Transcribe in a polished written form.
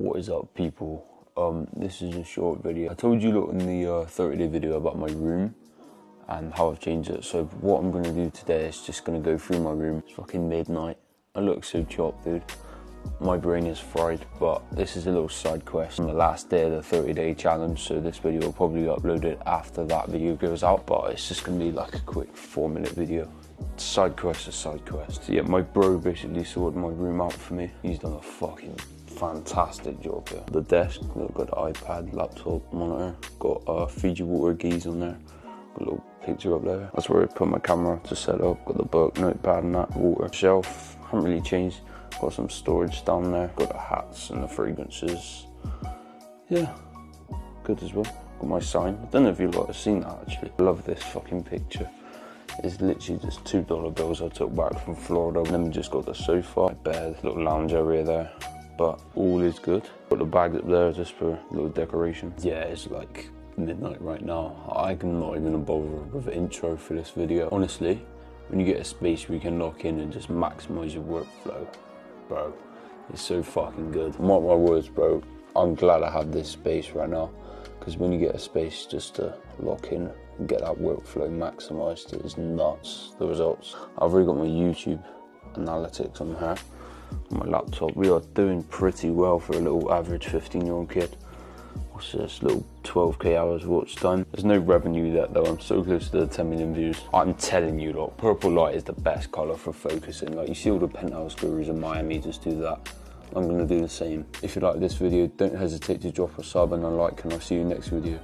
What is up, people? This is a short video. I told you lot in the 30-day video about my room and how I've changed it. So what I'm gonna do today is just gonna go through my room. It's fucking midnight. I look so chopped, dude. My brain is fried, but this is a little side quest on the last day of the 30-day challenge, so this video will probably be uploaded after that video goes out, but it's just gonna be like a quick 4-minute video. Side quest is side quest. So yeah, my bro basically sorted my room out for me. He's done a fucking fantastic job here. The desk, got an iPad, laptop, monitor, got Fiji water geese on there, got a little picture up there. That's where I put my camera to set up, got the book, notepad and that, water. Shelf, haven't really changed. Got some storage down there, got the hats and the fragrances. Yeah, good as well. Got my sign. I don't know if you lot have seen that actually. I love this fucking picture. It's literally just $2 bills I took back from Florida. And then we just got the sofa, my bed, little lounge area there. But all is good. Got the bags up there just for a little decoration. Yeah, it's like midnight right now. I'm not even bother with an intro for this video. Honestly, when you get a space where you can lock in and just maximize your workflow, bro, it's so fucking good. Mark my words, bro, I'm glad I have this space right now, because when you get a space just to lock in and get that workflow maximized, it is nuts, the results. I've already got my YouTube analytics on here, on my laptop. We are doing pretty well for a little average 15-year-old kid. What's this, little 12k hours watch time. There's no revenue yet though, I'm so close to the 10 million views. I'm telling you lot, purple light is the best colour for focusing. Like, you see all the penthouse gurus in Miami just do that. I'm gonna do the same. If you like this video, don't hesitate to drop a sub and a like, and I'll see you next video.